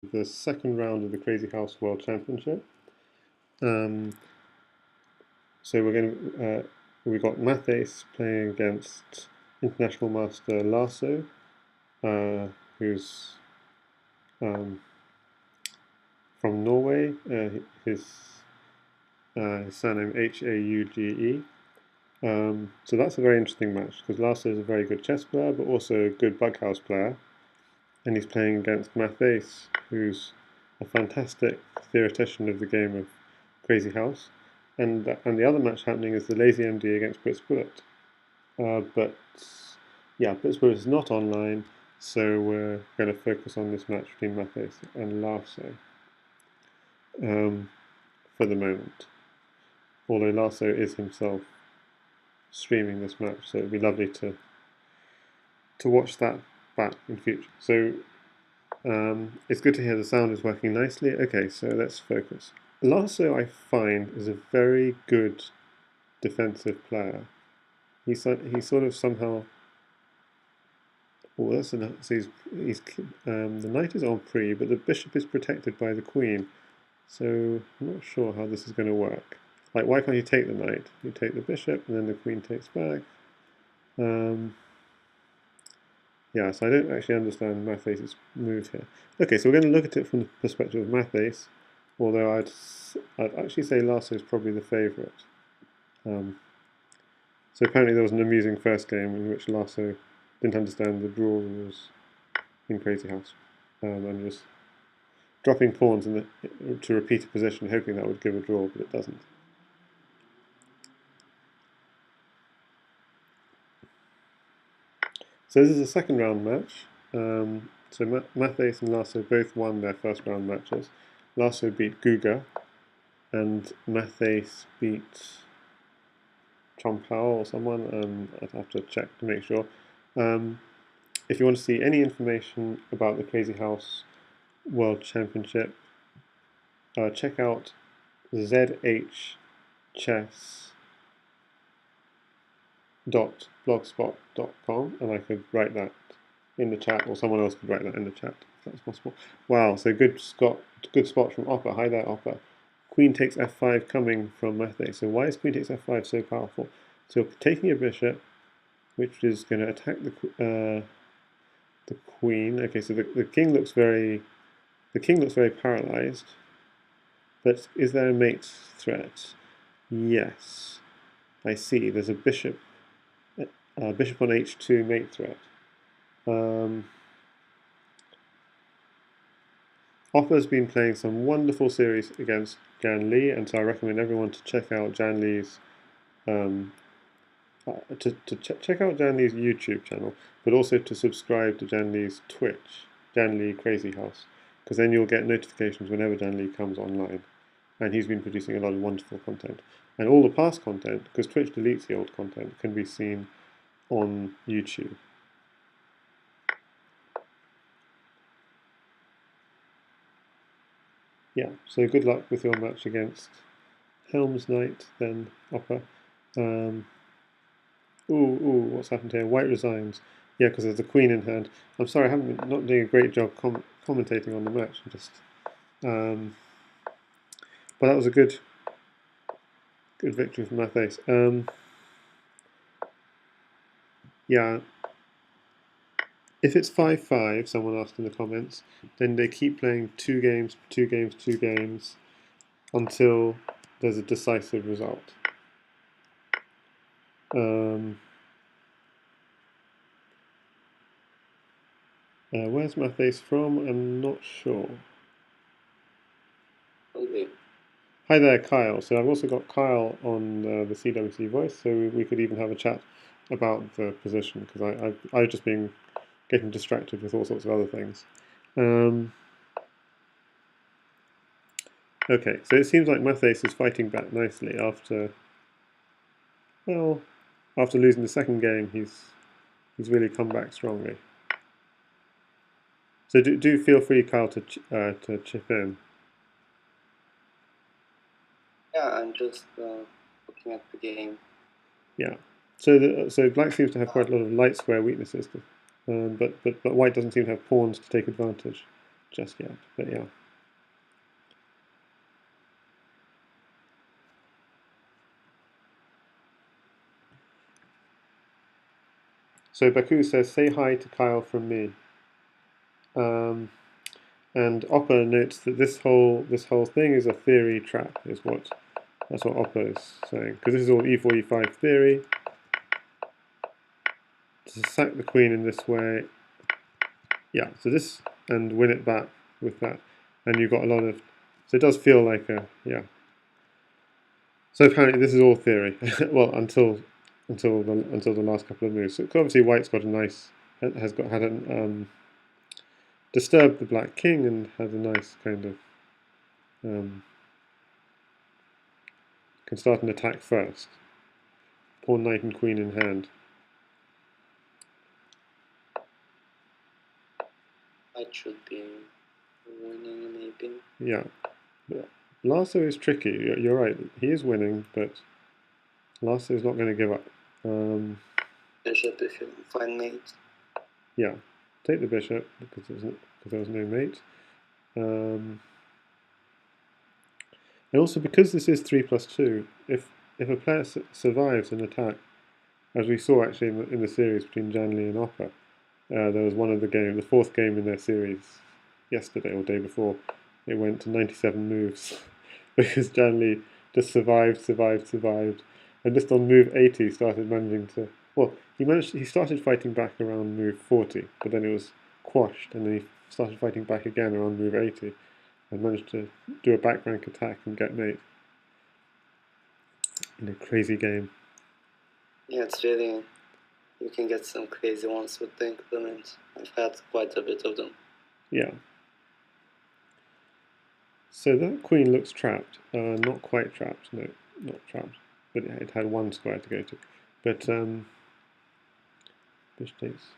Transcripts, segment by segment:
The second round of the Crazyhouse World Championship. So we've got mathace playing against international master Larso, who's from Norway. His surname Hauge. So that's a very interesting match because Larso is a very good chess player, but also a good bughouse player, and he's playing against Mathace, who's a fantastic theoretician of the game of Crazyhouse. And the other match happening is the Lazy MD against Blitz Bullet. But yeah, Blitz Bullet is not online, so we're going to focus on this match between Mathace and Larso for the moment. Although Larso is himself streaming this match, so it'd be lovely to watch that back in future. So it's good to hear the sound is working nicely. Okay, so let's focus. Larso, I find, is a very good defensive player. He sort of somehow. Oh, that's enough. So the knight is on pre, but the bishop is protected by the queen. So I'm not sure how this is going to work. Like, why can't you take the knight? You take the bishop, and then the queen takes back. Yeah, so I don't actually understand Mathace's move here. Okay, so we're going to look at it from the perspective of Mathace, although I'd actually say Larso is probably the favourite. So apparently there was an amusing first game in which Larso didn't understand the draw rules in Crazyhouse, and was dropping pawns to repeat a position, hoping that would give a draw, but it doesn't. So this is a second round match. So Mathace and Larso both won their first round matches. Larso beat Guga, and Mathace beat Chompao or someone. I'd have to check to make sure. If you want to see any information about the Crazyhouse World Championship, check out zhchess.blogspot.com, and I could write that in the chat, or someone else could write that in the chat if that's possible. Wow, so good spot from Oppa. Hi there, Oppa. Queen takes f5 coming from Mathace. So why is queen takes f5 so powerful? So taking a bishop, which is going to attack the queen. Okay, so the king looks very paralyzed. But is there a mate threat? Yes, I see. There's a bishop on h2 mate threat. Oppa's been playing some wonderful series against Jan Lee, and so I recommend everyone to check out Jan Lee's check out Jan Lee's YouTube channel, but also to subscribe to Jan Lee's Twitch, Jan Lee Crazyhouse, because then you'll get notifications whenever Jan Lee comes online. And he's been producing a lot of wonderful content. And all the past content, because Twitch deletes the old content, can be seen on YouTube. Yeah, so good luck with your match against Helm's Knight, then Oppa. What's happened here? White resigns. Yeah, because there's a queen in hand. I'm sorry, I haven't been not doing a great job commentating on the match. But that was a good victory for Mathace. Yeah. If it's 5-5, someone asked in the comments, then they keep playing two games until there's a decisive result. Where's Mathace from? I'm not sure. Okay. Hi there, Kyle. So I've also got Kyle on the CWC voice, so we could even have a chat about the position, because I've just been getting distracted with all sorts of other things. Okay, so it seems like Mathace is fighting back nicely after losing the second game. He's really come back strongly. So do feel free, Kyle, to chip in. Yeah, I'm just looking at the game. Yeah. So black seems to have quite a lot of light square weaknesses, but white doesn't seem to have pawns to take advantage. just yet, but yeah. So Baku says, "Say hi to Kyle from me." And Oppa notes that this whole thing is a theory trap. That's what Oppa is saying, because this is all e4 e5 theory. To sack the queen in this way, yeah. So this and win it back with that, and you've got a lot of. So it does feel like a yeah. So apparently this is all theory. Well, until the last couple of moves. So obviously White's got a nice had an disturbed the black king and has a nice kind of can start an attack first. Pawn, knight, and queen in hand. I should be winning maybe. Yeah, Larso is tricky. You're right. He is winning, but Larso is not going to give up. Bishop if you find mate. Yeah, take the bishop because there was no mate. And also because this is 3+2, if a player survives an attack, as we saw actually in the series between Janley and Oppa, there was one of the fourth game in their series yesterday or day before, it went to 97 moves because Janley just survived, and just on move 80 started managing to. Well, he started fighting back around move 40, but then it was quashed, and then he started fighting back again around move 80, and managed to do a back rank attack and get mate in a crazy game. Yeah, it's really, you can get some crazy ones with the implement. I've had quite a bit of them. Yeah. So that queen looks trapped. Not quite trapped. No, not trapped. But it had one square to go to. But bishop takes.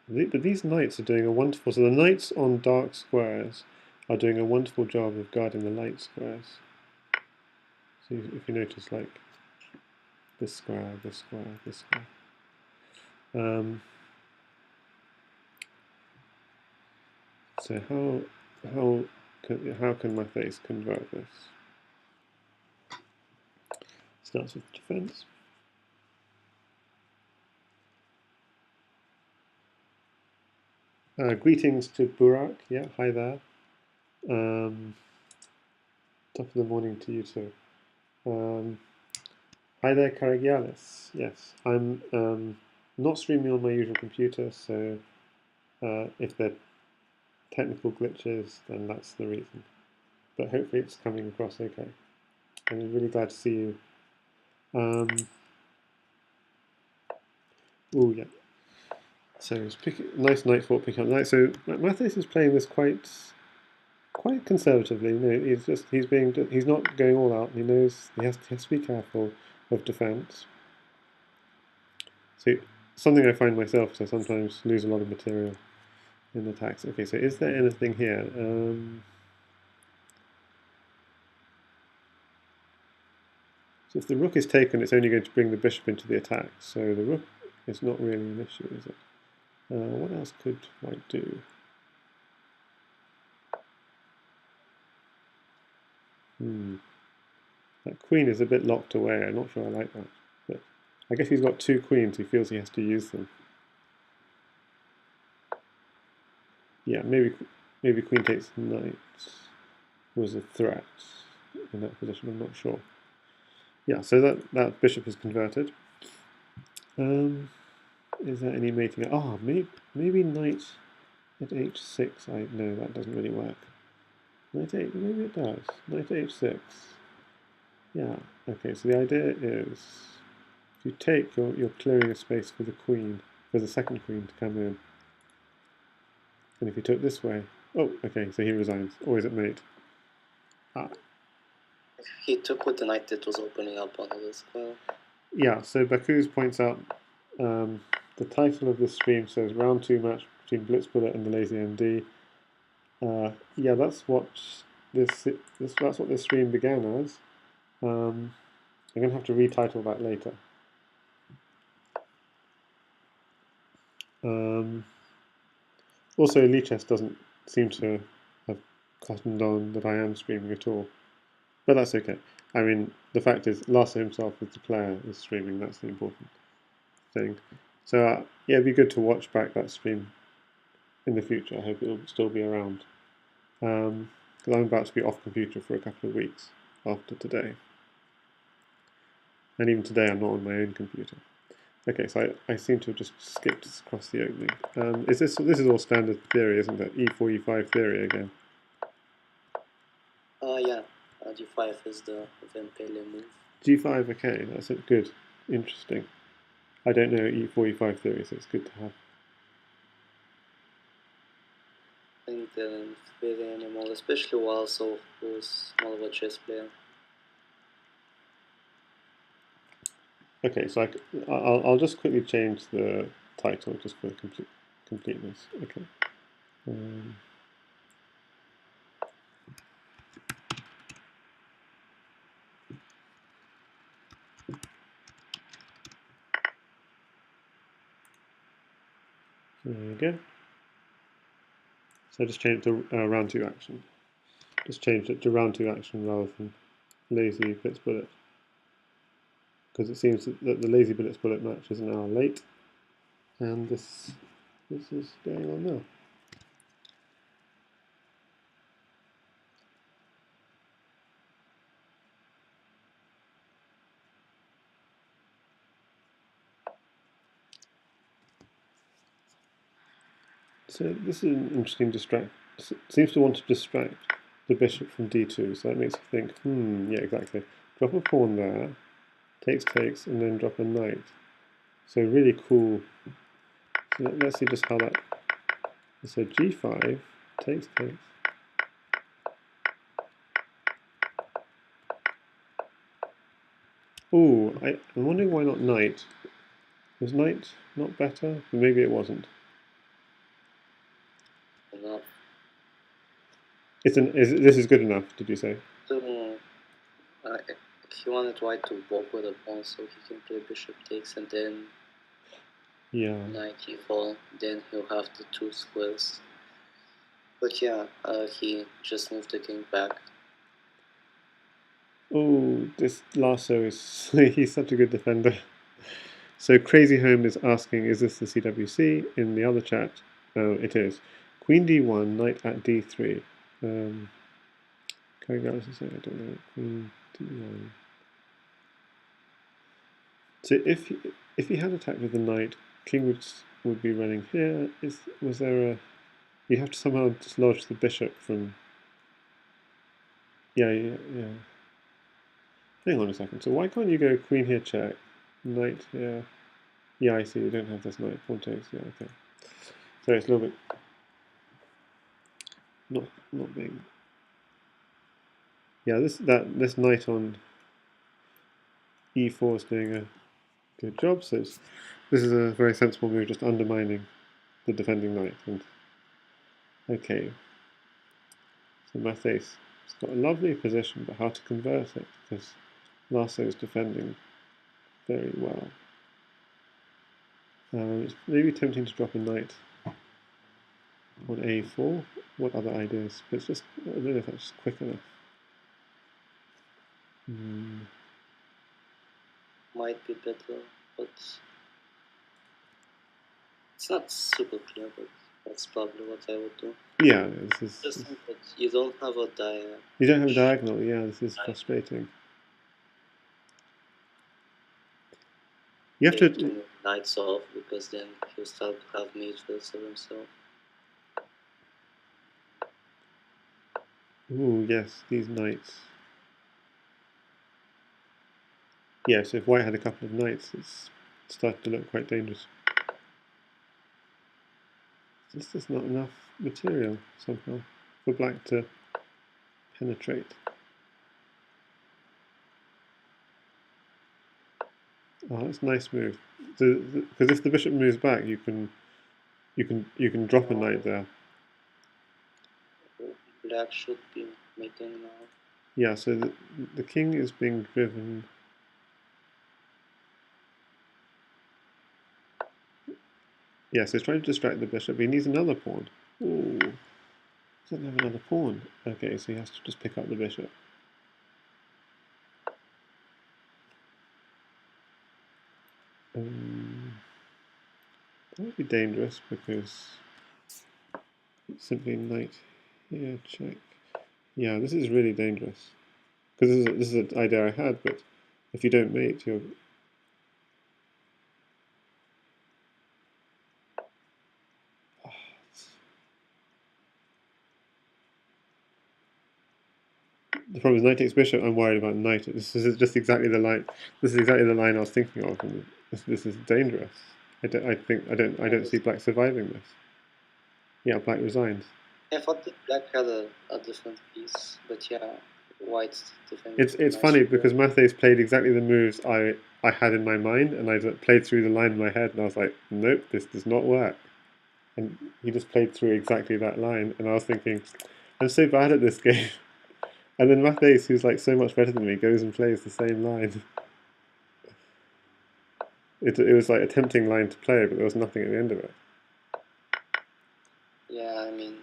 But these knights are doing a wonderful. So the knights on dark squares are doing a wonderful job of guarding the light squares. So if you notice, like this square, this square, this square. So how can mathace convert this? Starts with defense. Greetings to Burak. Yeah, hi there. Top of the morning to you too. Hi there, Karagialis. Yes, I'm not streaming on my usual computer, so if there are technical glitches, then that's the reason. But hopefully it's coming across okay. I'm really glad to see you. Oh yeah. So it's nice knight fort picking up knight. So mathace is playing this quite conservatively. You know, he's not going all out. He knows he has to be careful of defense. So something I find myself is I sometimes lose a lot of material in attacks. Okay, so is there anything here? So if the rook is taken, it's only going to bring the bishop into the attack. So the rook is not really an issue, is it? What else could white do? That queen is a bit locked away. I'm not sure I like that. But I guess he's got two queens. He feels he has to use them. Yeah, maybe queen takes knight was a threat in that position. I'm not sure. Yeah, so that bishop is converted. Is there any mating? Oh, maybe knight at h6. No, that doesn't really work. Knight 8, maybe it does. Knight h6. Yeah. Okay. So the idea is, if you take, you're clearing a space for the queen, for the second queen to come in. And if you took this way, oh, okay. So he resigns. Or is it mate? If he took with the knight, it was opening up on this well. Yeah. So Baku's points out the title of this stream says round 2 match between Blitzbullet and the Lazy MD. Yeah, that's what this stream began as. I'm going to have to retitle that later. Also, Lichess doesn't seem to have cottoned on that I am streaming at all. But that's okay. I mean, the fact is, Larso himself as the player is streaming. That's the important thing. So yeah, it'd be good to watch back that stream in the future. I hope it'll still be around. Because I'm about to be off computer for a couple of weeks after today. And even today I'm not on my own computer. Okay, so I seem to have just skipped across the opening. This is all standard theory, isn't it? E4, E5 theory again. Yeah, d5 is the Vempele move. G5, okay, that's it. Good, interesting. I don't know E4, E5 theory, so it's good to have. I think they're very animal, especially Larso, who's more of a chess player. Okay, so I'll just quickly change the title just for completeness. Okay. There we go. So I just changed it to round 2 action. Just changed it to round 2 action rather than lazy bits bullet. Because it seems that the lazy bits bullet match is an hour late. And this is going on now. So this is an interesting distract. Seems to want to distract the bishop from d2, so that makes you think, yeah, exactly. Drop a pawn there, takes, and then drop a knight. So really cool. So let's see just how that. So g5, takes. Oh, I'm wondering why not knight. Was knight not better? Maybe it wasn't. Enough. This is good enough, did you say? He wanted white to walk with a pawn so he can play bishop takes and then knight e4, then he'll have the 2 squares. But yeah, he just moved the king back. Oh, this Larso is he's such a good defender. So Crazy Home is asking, is this the CWC? In the other chat, it is. Queen d1, knight at d3. I don't know. Queen d1. So if he had attacked with the knight, king would be running here. Was there a? You have to somehow dislodge the bishop from. Yeah. Hang on a second. So why can't you go queen here check, knight here? Yeah, I see. You don't have this knight. Pawn takes. Yeah, okay. So it's a little bit not being. Yeah, this knight on e4 is doing a good job. So this is a very sensible move, just undermining the defending knight. And okay, so mathace has got a lovely position, but how to convert it because Larso is defending very well. It's maybe tempting to drop a knight on a4. What other ideas? But it's just I don't know if that's quick enough. Might be better, but it's not super clear, but that's probably what I would do. Yeah, Just that you don't have a diagonal. You don't have a diagonal, yeah, this is frustrating. You have to knights off because then he'll start to have mate fields of himself. Ooh, yes, these knights. Yeah, so if white had a couple of knights, it's started to look quite dangerous. There's just not enough material somehow for black to penetrate. Oh, that's a nice move. Because if the bishop moves back, you can drop a knight there. Black should be making now. Yeah, so the king is being driven. Yeah, so he's trying to distract the bishop. He needs another pawn. Ooh. Doesn't have another pawn. Okay, so he has to just pick up the bishop. That would be dangerous because it's simply knight here, check. Yeah, this is really dangerous. Because this is an idea I had, but if you don't mate, you're... The problem is knight takes bishop. I'm worried about knight. This is just exactly the line. This is exactly the line I was thinking of. And this is dangerous. I don't see black surviving this. Yeah, black resigns. I thought that black had a different piece, but yeah, white's defending. It's funny because mathace played exactly the moves I had in my mind, and I played through the line in my head, and I was like, nope, this does not work. And he just played through exactly that line, and I was thinking, I'm so bad at this game. And then mathace, who's like so much better than me, goes and plays the same line. It was like a tempting line to play, but there was nothing at the end of it. Yeah, I mean,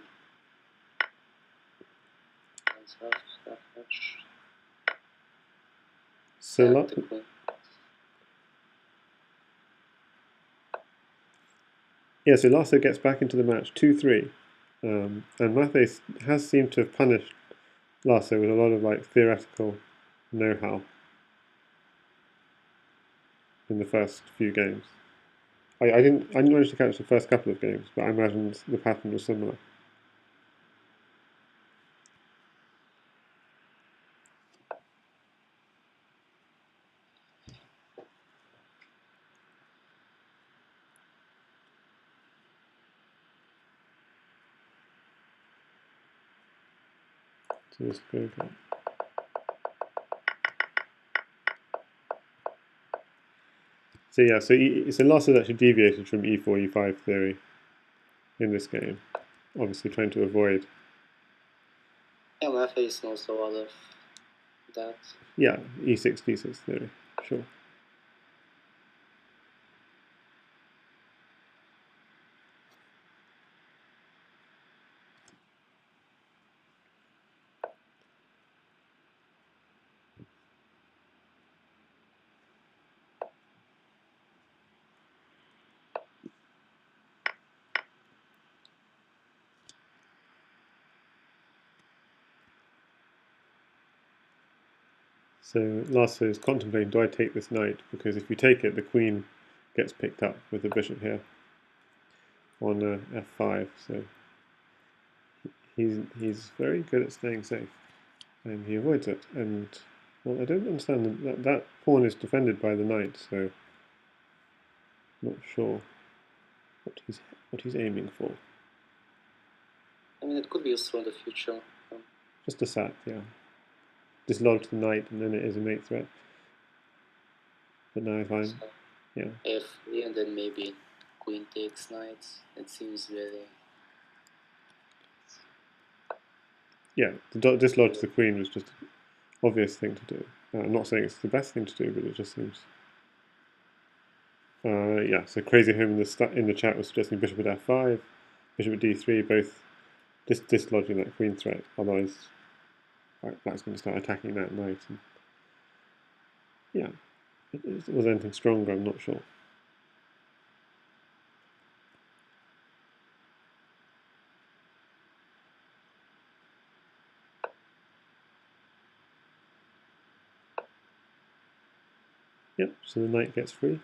that's not much. So yeah, so Larso gets back into the match 2-3, and mathace has seemed to have punished Larso with a lot of like theoretical know-how in the first few games. I didn't manage to catch the first couple of games, but I imagined the pattern was similar. So let's go back. So yeah, so Larso's actually deviated from e4, e5 theory in this game, obviously trying to avoid. Yeah, mathace knows a lot of that. Yeah, e6, d6 theory, sure. So Larso is contemplating, do I take this knight? Because if you take it, the queen gets picked up with the bishop here on f5. So he's very good at staying safe, and he avoids it. And well, I don't understand that pawn is defended by the knight, so not sure what he's aiming for. I mean, it could be useful in the future. Just a sack, yeah. Dislodge the knight, and then it is a mate threat. But now if I'm, So, yeah. f3, and then maybe queen takes knight. It seems really. Yeah, to dislodge the queen was just an obvious thing to do. I'm not saying it's the best thing to do, but it just seems. Yeah, so Crazy Home in the chat was suggesting bishop at f5, bishop at d3, both dislodging that queen threat. Otherwise, black's going to start attacking that knight. And yeah, it was anything stronger, I'm not sure. Yep, so the knight gets free.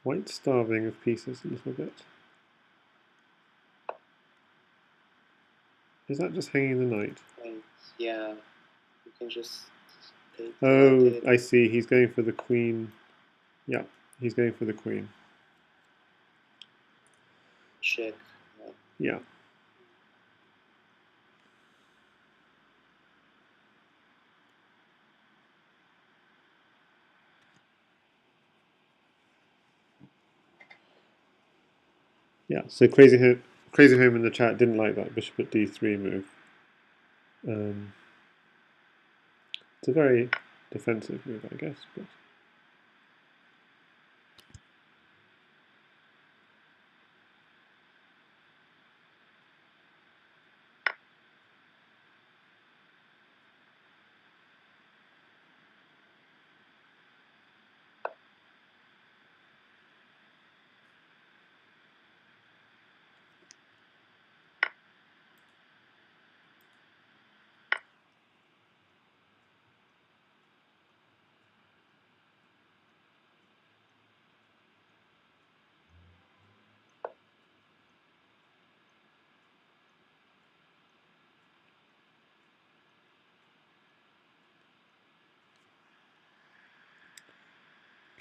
White's starving of pieces a little bit. Is that just hanging the knight? Yeah, you can just take. Oh, I see. He's going for the queen. Yeah, he's going for the queen. Check. Yeah. Yeah, so Crazy Home in the chat didn't like that bishop at d3 move. It's a very defensive move, I guess. But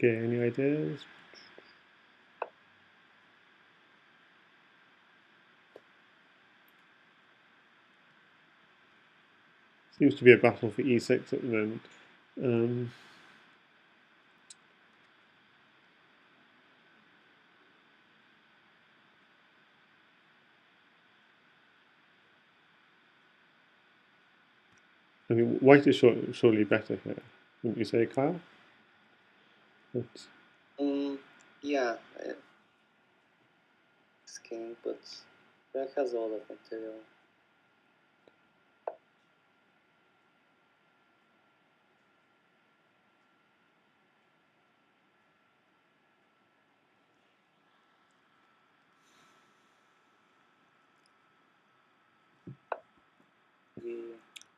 Okay, any ideas? Seems to be a battle for e6 at the moment. I mean, white is surely better here, wouldn't you say, Kyle? But, yeah, it's king, but black has all of material.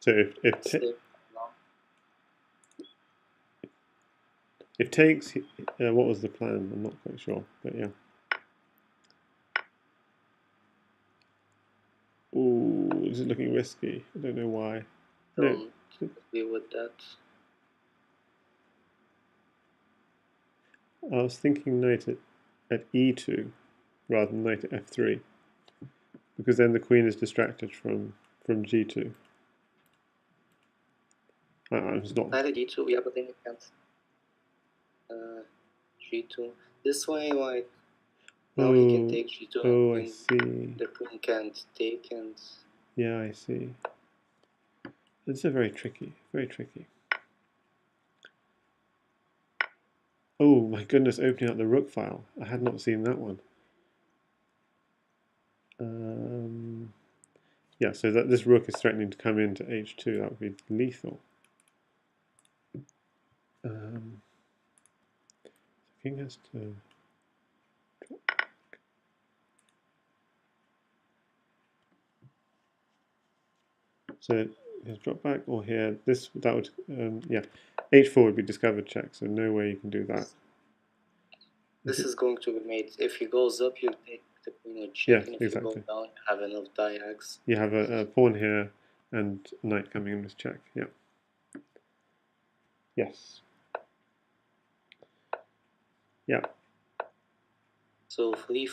so if takes, what was the plan? I'm not quite sure, but yeah. Ooh, this is looking risky. I don't know why. Don't agree with that. I was thinking knight at e2 rather than knight at f3, because then the queen is distracted from g2. It's not. Knight at e2, yeah, but then you can't. G2. This way, like now he can take G2. Oh, I see. The queen can't take, and yeah, I see. It's a very tricky, very tricky. Oh my goodness! Opening up the rook file. I had not seen that one. Yeah, so that this rook is threatening to come into h2. That would be lethal. King has to. So his drop back, or here, that would, yeah, h4 would be discovered check, so no way you can do that. This is going to be made. If he goes up, you take the queen with check, and if you go down, you have enough diags. You have a pawn here and knight coming in with check, yeah. Yes. Yeah. So free.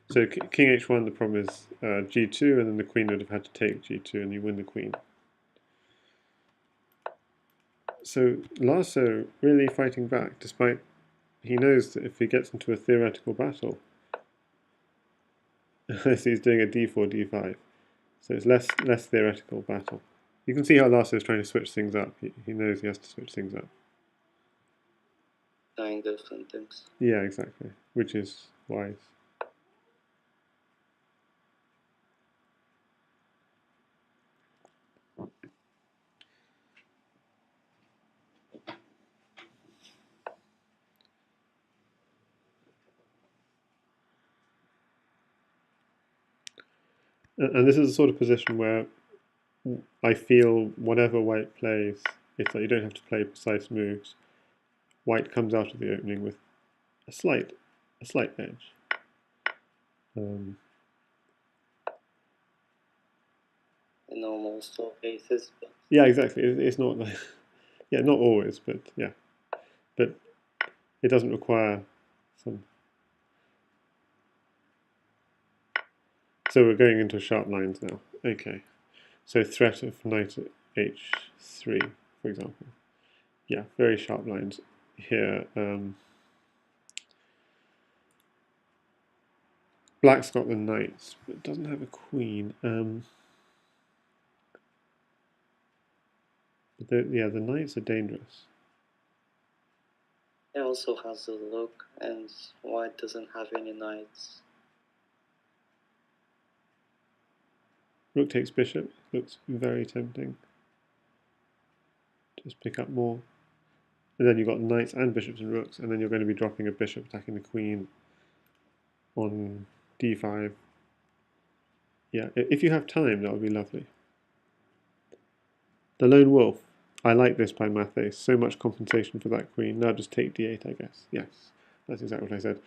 So king h1, the problem is g2, and then the queen would have had to take g2, and you win the queen. So Larso really fighting back, despite he knows that if he gets into a theoretical battle, he's doing a d4, d5. So it's less theoretical battle. You can see how Larso is trying to switch things up. He knows he has to switch things up. Trying different things. Yeah, exactly. Which is wise. And this is the sort of position where I feel whatever white plays, it's like you don't have to play precise moves. White comes out of the opening with a slight edge. In almost all cases. But yeah, exactly. It's not like, yeah, not always, but yeah, but it doesn't require some. So we're going into sharp lines now. Okay. So threat of knight at h3, for example. Yeah, very sharp lines here. Black's got the knights, but doesn't have a queen. Yeah, the knights are dangerous. It also has the look, and white doesn't have any knights. Rook takes bishop, looks very tempting. Just pick up more. And then you've got knights and bishops and rooks, and then you're going to be dropping a bishop, attacking the queen on d5. Yeah, if you have time, that would be lovely. The Lone Wolf. I like this by mathace. So much compensation for that queen. Now just take d8, I guess. Yes, that's exactly what I said.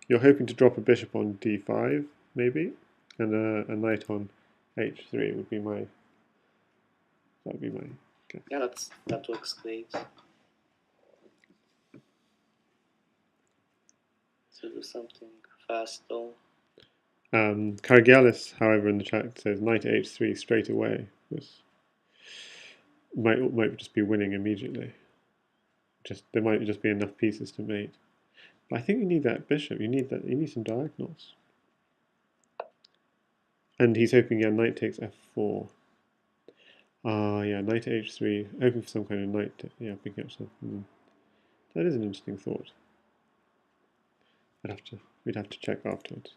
You're hoping to drop a bishop on d5, maybe, and a knight on h3 would be my. That would be my guess. Yeah, that looks great. to do something fast though. Karagialis, however, in the chat says knight h3 straight away. This might just be winning immediately. There might just be enough pieces to mate. But I think you need that bishop. You need some diagonals. And he's hoping, yeah, knight takes f4. Yeah, knight h3, hoping for some kind of knight. Yeah, picking up some. That is an interesting thought. We'd have to check afterwards.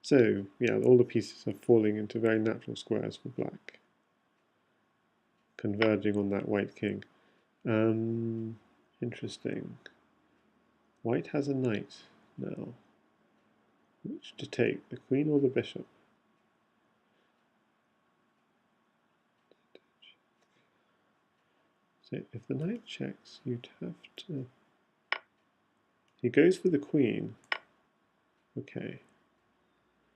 So, yeah, all the pieces are falling into very natural squares for black, converging on that white king. Interesting. White has a knight now. Which to take, the queen or the bishop? So if the knight checks, you'd have to... He goes for the queen. Okay.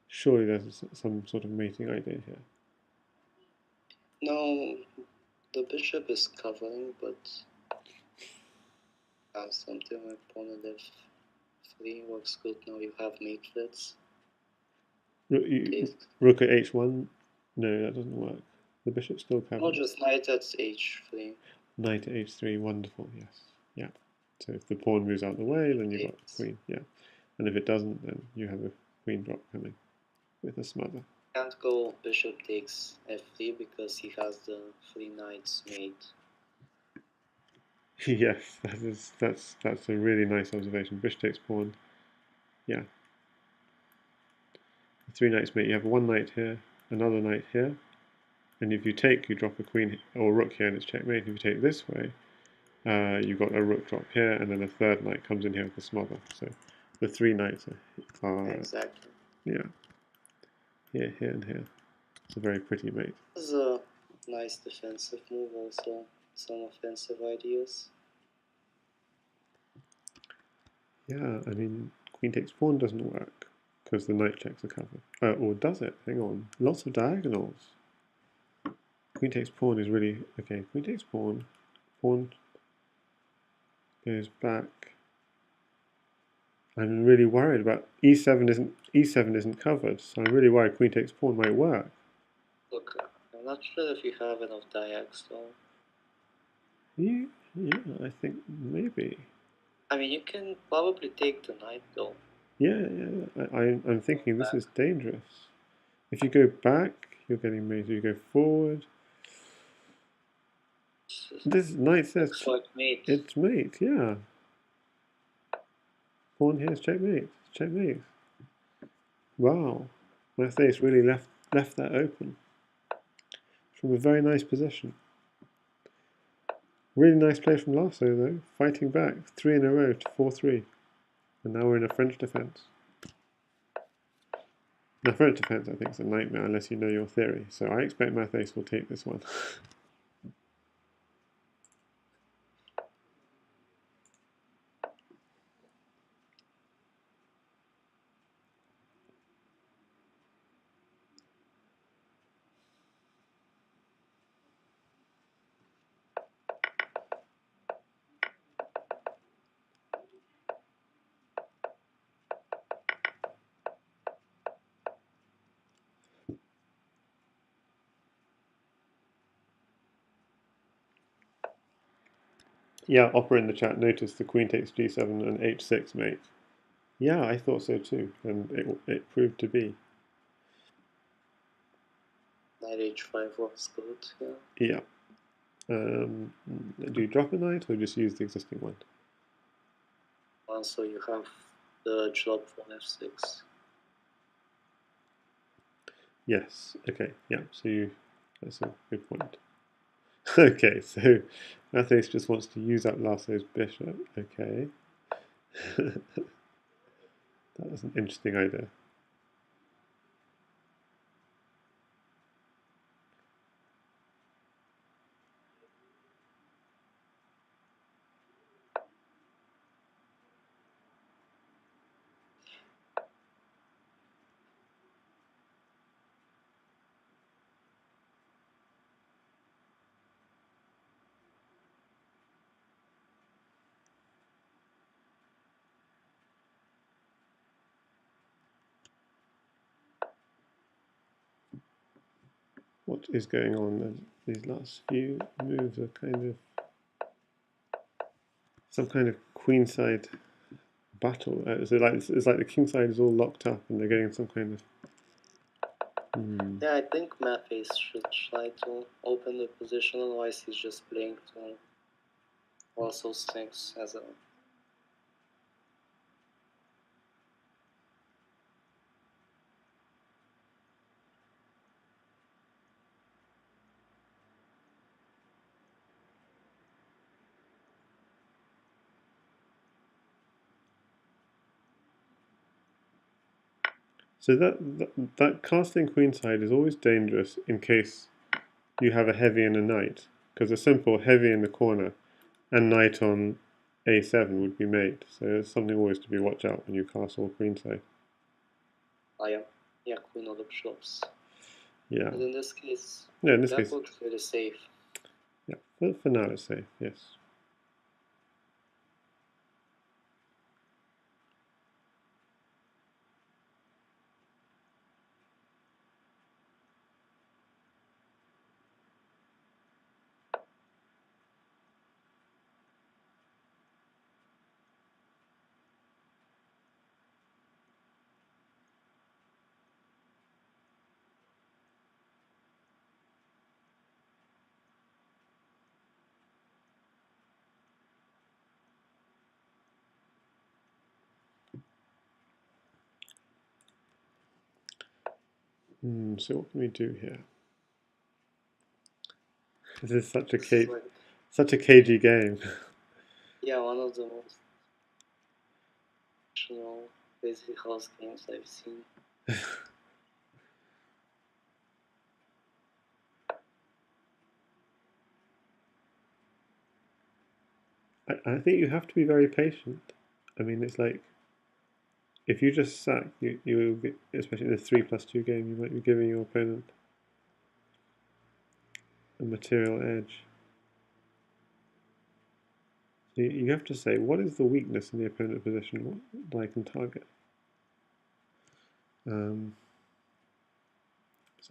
Surely there's some sort of mating idea here. No, the bishop is covering, but something like pawn and f3 works good. Now you have mate threats. Rook at h1? No, that doesn't work. The bishop still covers. No, just knight at h3. Knight at h3, wonderful, yes. Yeah. So if the pawn moves out the way, then you've got the queen, yeah. And if it doesn't, then you have a queen drop coming with a smother. Can't go bishop takes f3 because he has the 3 knights mate. Yes, that's a really nice observation. Bishop takes pawn. Yeah. 3 knights mate. You have one knight here, another knight here, and if you take, you drop a queen or rook here, and it's checkmate. If you take this way, you've got a rook drop here, and then a third knight comes in here with the smother. So the 3 knights are exactly. Yeah. Here, here, and here. It's a very pretty mate. This is a nice defensive move also. Some offensive ideas. Yeah, I mean, queen takes pawn doesn't work because the knight checks are covered. Or does it? Hang on. Lots of diagonals. Queen takes pawn is really... Okay, queen takes pawn. Pawn goes back. I'm really worried about e7 isn't covered, so I'm really worried queen takes pawn might work. Look, I'm not sure if you have enough diags though. Yeah, I think maybe. I mean, you can probably take the knight though. Yeah, I'm thinking this is dangerous. If you go back, you're getting mate. If you go forward, this knight says like mate. It's mate, yeah. Pawn here is checkmate. Checkmate. Wow, mathace really left that open from a very nice position. Really nice play from Larso though, fighting back 3 in a row to 4-3, and now we're in a French defense. Now, French defense, I think, is a nightmare unless you know your theory. So I expect mathace will take this one. Yeah, Opera in the chat noticed the queen takes g7 and h6 mate. Yeah, I thought so too, and it proved to be. Knight h5 was good, yeah. Do you drop a knight or just use the existing one? Also, you have the drop on f6. Yes, okay, yeah, so that's a good point. Okay, so mathace just wants to use up Larso's bishop, okay. That was an interesting idea. what is going on. These last few moves are kind of some kind of queenside battle. It's like the king side is all locked up and they're getting some kind of. Yeah, I think mathace should try to open the position, otherwise he's just playing to also things as a. So that casting queenside is always dangerous in case you have a heavy and a knight, because a simple heavy in the corner and knight on a7 would be mate. So it's something always to be watch out when you castle queenside. Oh yeah, queen of the bishops. Yeah. But in this case, yeah, in this that case, looks really safe. Yeah, for now it's safe. Yes. So what can we do here? This is such a cagey game. Yeah, one of the most Crazyhouse games I've seen. I think you have to be very patient. I mean, it's like if you just sack, you will get, especially in a 3+2 game, you might be giving your opponent a material edge. So you have to say, what is the weakness in the opponent position that I can target? So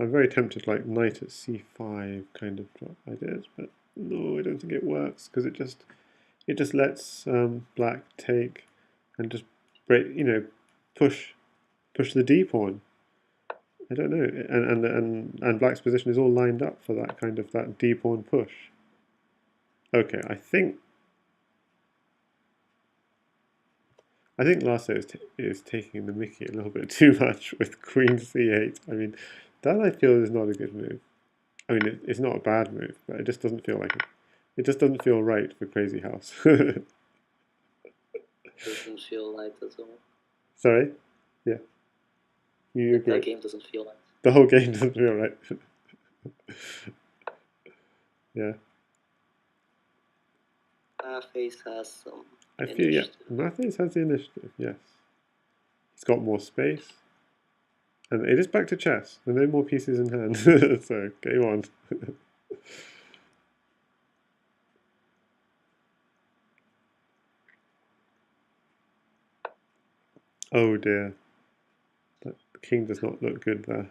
I'm very tempted, like knight at c5 kind of drop ideas, but no, I don't think it works because it just lets black take and just break, push the d pawn. I don't know, and black's position is all lined up for that d pawn push. Okay, I think Larso is taking the mickey a little bit too much with queen c8. I mean, that I feel is not a good move. I mean, it's not a bad move, but it just doesn't feel like it. It just doesn't feel right for Crazyhouse. Doesn't feel right at all. Sorry? Yeah. You agree? That game doesn't feel right. The whole game doesn't feel right. Yeah. Mathace has some I feel, yeah, mathace has the initiative, yes. He's got more space. And it is back to chess. There are no more pieces in hand. So, game on. Oh dear. The king does not look good there.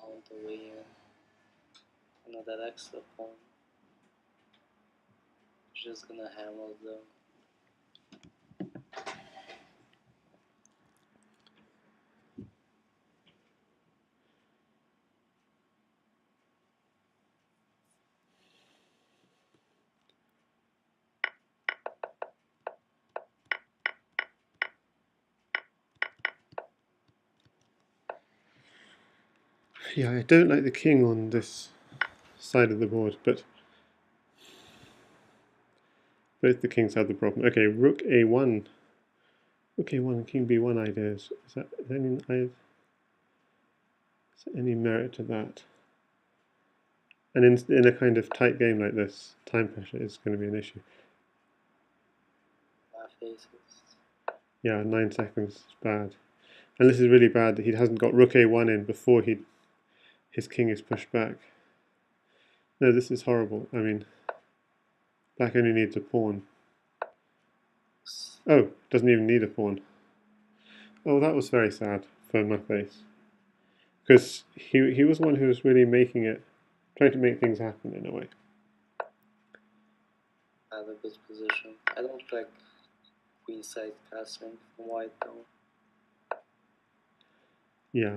On the way in, another extra pawn. Just gonna hammer them. Yeah, I don't like the king on this side of the board, but both the kings have the problem. Okay, rook a1. Rook a1 and king b1 ideas. Is that any any merit to that. And in a kind of tight game like this, time pressure is going to be an issue. Yeah, 9 seconds is bad. And this is really bad that he hasn't got rook a1 in before his king is pushed back. No, this is horrible. I mean, black only needs a pawn. Oh, doesn't even need a pawn. Oh, that was very sad for mathace. Because he was the one who was really making it, trying to make things happen in a way. I have a good position. I don't like queenside castling from white though. Yeah.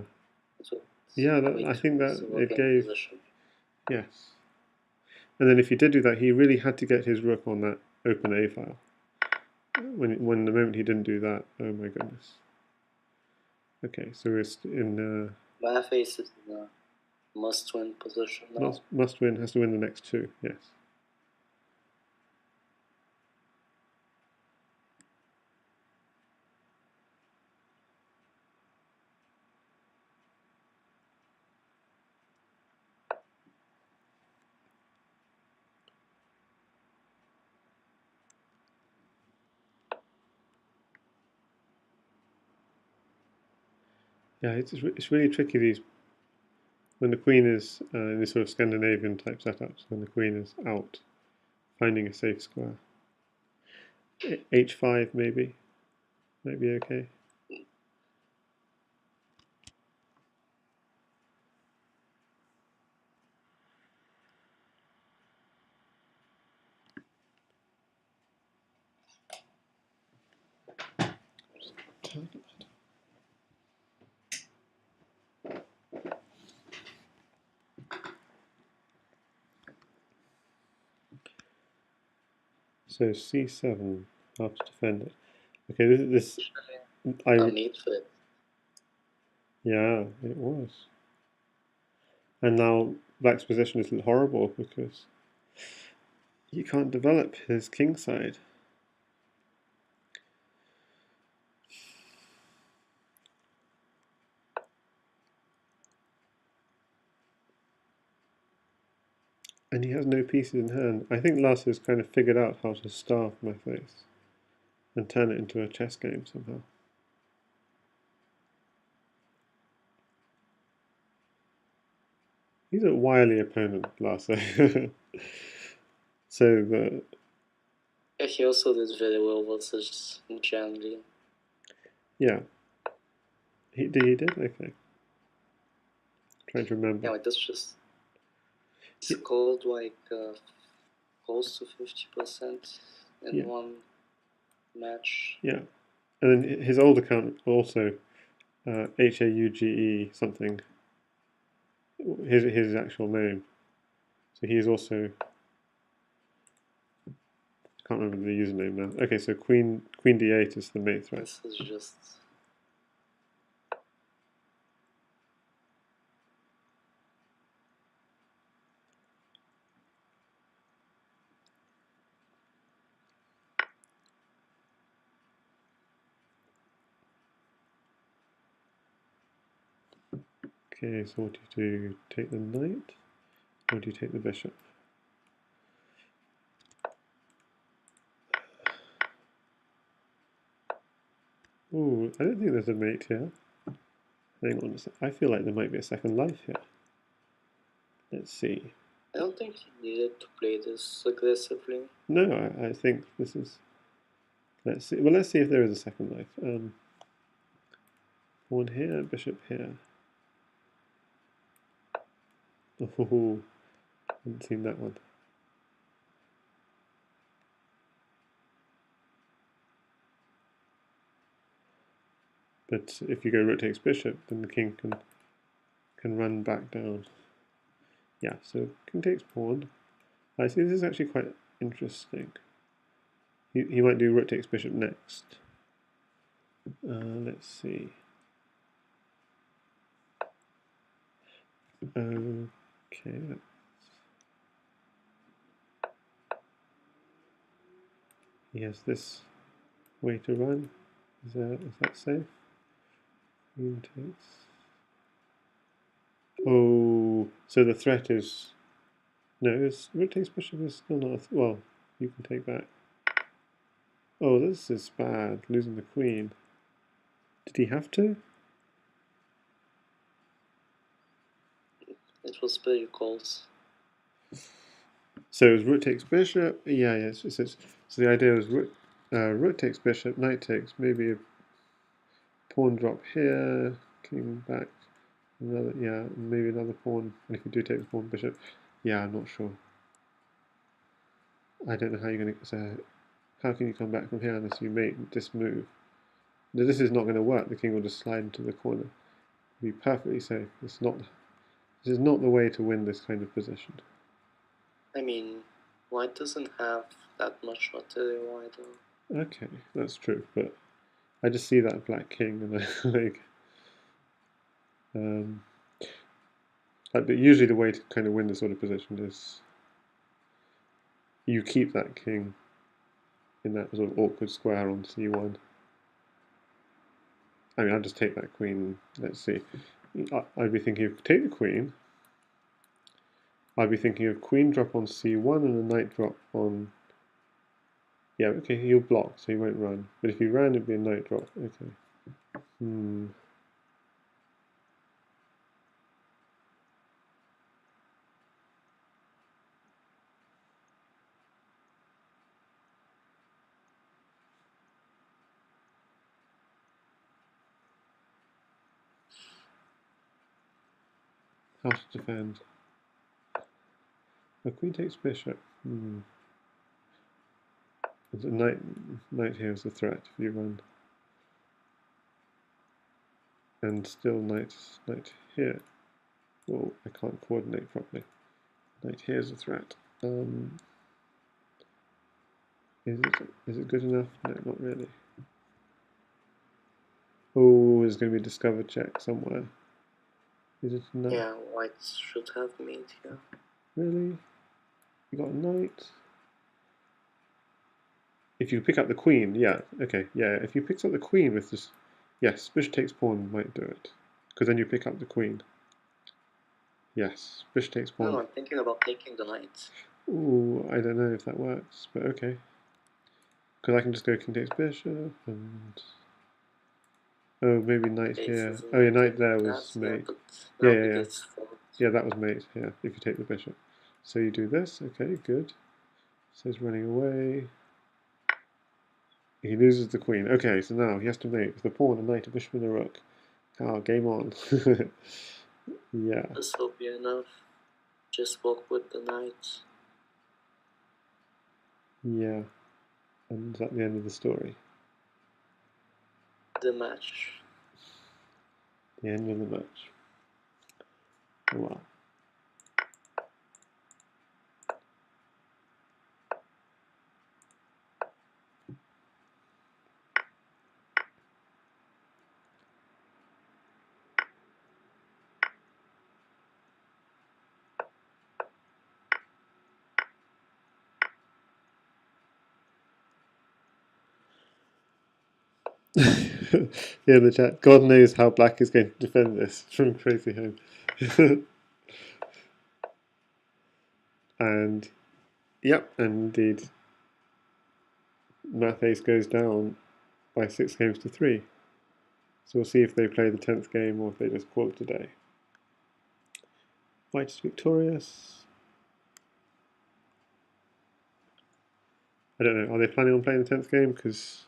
Yeah, I think that it gave... Position. Yes. And then if he did do that, he really had to get his rook on that open A file. When the moment he didn't do that, oh my goodness. Okay, so we're in... mathace is in a must-win position now. Must win, has to win the next two, yes. Yeah, it's really tricky when the queen is in this sort of Scandinavian type setups, when the queen is out, finding a safe square. H5 maybe, might be okay. So c7, how to defend it. Okay, this No need for it. Yeah, it was. And now black's position is horrible because he can't develop his king side. And he has no pieces in hand. I think Larso's kind of figured out how to starve mathace and turn it into a chess game somehow. He's a wily opponent, Larso. So Yeah, he also did very well versus Janli. Yeah. He did? Okay. Trying to remember. Yeah, like that's just scored like close to 50% in one match. Yeah. And then his old account also HAUGE something. His actual name. So he is also... I can't remember the username now. Okay, so queen d8 is the mate threat. This is just... Okay, so what do you do? Take the knight? Or do you take the bishop? Ooh, I don't think there's a mate here. Hang on a sec. I feel like there might be a second life here. Let's see. I don't think he needed to play this aggressively. No, I think this is... Let's see. Well, let's see if there is a second life. Pawn here, bishop here. Oh, haven't seen that one. But if you go rook takes bishop, then the king can run back down. Yeah, so king takes pawn. I see this is actually quite interesting. He might do rook takes bishop next. Let's see. Okay. He has this way to run. Is that safe? Queen takes. Oh, so the threat is... No, rook takes bishop is still not... Well, you can take that. Oh, this is bad, losing the queen. Did he have to? It was pretty close. So it was rook takes bishop. Yeah, yes. So the idea was rook takes bishop, knight takes, maybe a pawn drop here, king back, another, yeah, maybe another pawn. And if you do take the pawn, bishop, yeah, I'm not sure. I don't know how you're going to. So how can you come back from here unless you make this move? This is not going to work. The king will just slide into the corner. Be perfectly safe. It's not. This is not the way to win this kind of position. I mean, white doesn't have that much material either. Okay, that's true, but I just see that black king and I like. But usually the way to kind of win this sort of position is you keep that king in that sort of awkward square on c1. I mean, I'll just take that queen. Let's see. I'd be thinking of take the queen. I'd be thinking of queen drop on c1 and a knight drop on... Yeah, okay, he'll block, so he won't run. But if he ran, it'd be a knight drop. Okay. How to defend? The queen takes bishop. There's a knight here is a threat if you run. And still knight here. Oh, I can't coordinate properly. Knight here is a threat. Is it good enough? No, not really. Oh, there's going to be a discover check somewhere. Is it a knight? Yeah, white should have mate here. Really? You got a knight? If you pick up the queen, yeah, okay, yeah. If you pick up the queen with this, yes, bishop takes pawn might do it, because then you pick up the queen. Yes, bishop takes pawn. No, I'm thinking about taking the knight. Ooh, I don't know if that works, but okay. Because I can just go king takes bishop and... Oh, maybe knight here. Oh yeah, knight there was mate. Yeah, that was mate, yeah, if you take the bishop. So you do this, okay, good. So he's running away. He loses the queen. Okay, so now he has to mate with the pawn, a knight, a bishop, and a rook. Oh, game on. Yeah. This will be enough. Just walk with the knight. Yeah. And is that the end of the story? The match. The end of the match. Oh, wow. Yeah, in the chat. God knows how black is going to defend this from Crazyhouse. And yep, and indeed, mathace goes down by 6 games to 3. So we'll see if they play the 10th game or if they just call it a day. White is victorious. I don't know. Are they planning on playing the 10th game? Because,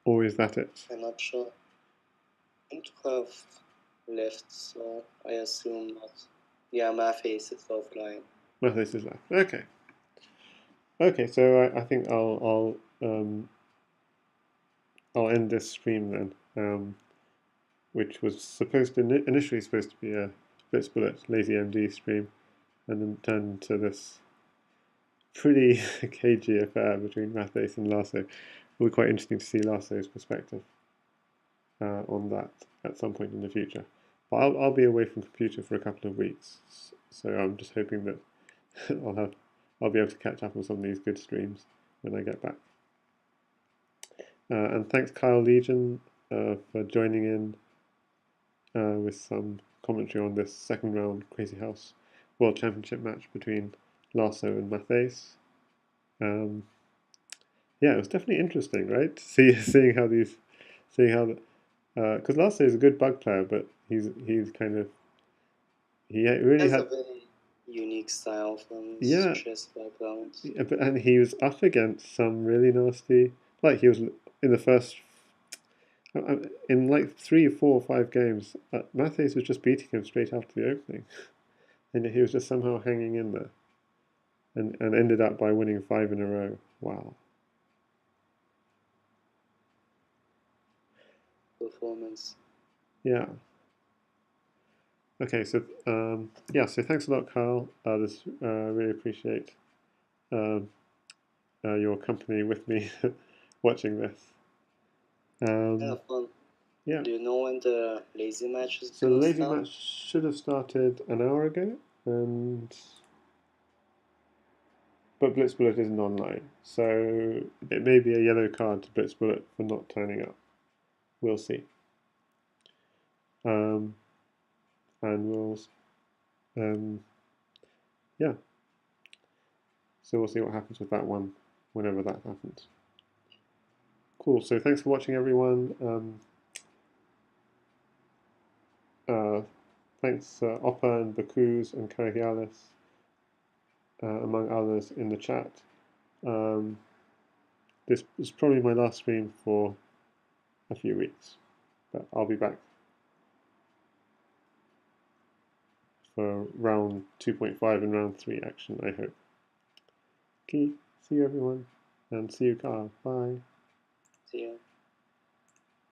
or is that it? I'm not sure. I think to have left, so I assume not. Yeah, mathace is offline. Mathace is left. Okay. Okay, so I think I'll end this stream then, which was initially supposed to be a Blitz Bullet Lazy MD stream, and then turned into this pretty cagey affair between mathace and Larso. It'll be quite interesting to see Larso's perspective on that at some point in the future. But I'll be away from computer for a couple of weeks, so I'm just hoping that I'll be able to catch up on some of these good streams when I get back. And thanks Kyle Legion for joining in with some commentary on this second round Crazyhouse World Championship match between Larso and Mathace. Yeah, it was definitely interesting, right? Seeing how because Larso is a good bug player, but he's kind of he really Has a had very unique style from his yeah, chess background. and he was up against some really nasty. Like he was in the first in like 3, 4, 5 games. Matthews was just beating him straight after the opening, and he was just somehow hanging in there, and ended up by winning 5 in a row. Wow. Performance. Yeah. Okay, so yeah, so thanks a lot, Carl. Really appreciate um, your company with me watching this. Yeah, fun. Yeah. Do you know when the lazy match is So the gonna lazy start? match should have started an hour ago, but Blitz Bullet isn't online, so it may be a yellow card to Blitz Bullet for not turning up. We'll see. And we'll, yeah. So we'll see what happens with that one whenever that happens. Cool. So thanks for watching, everyone. Thanks Oppa and Bakus and Karagialis, among others, in the chat. This is probably my last stream for a few weeks, but I'll be back for round 2.5 and round 3 action, I hope. Okay, see you everyone, and see you, Carl. Bye. See you.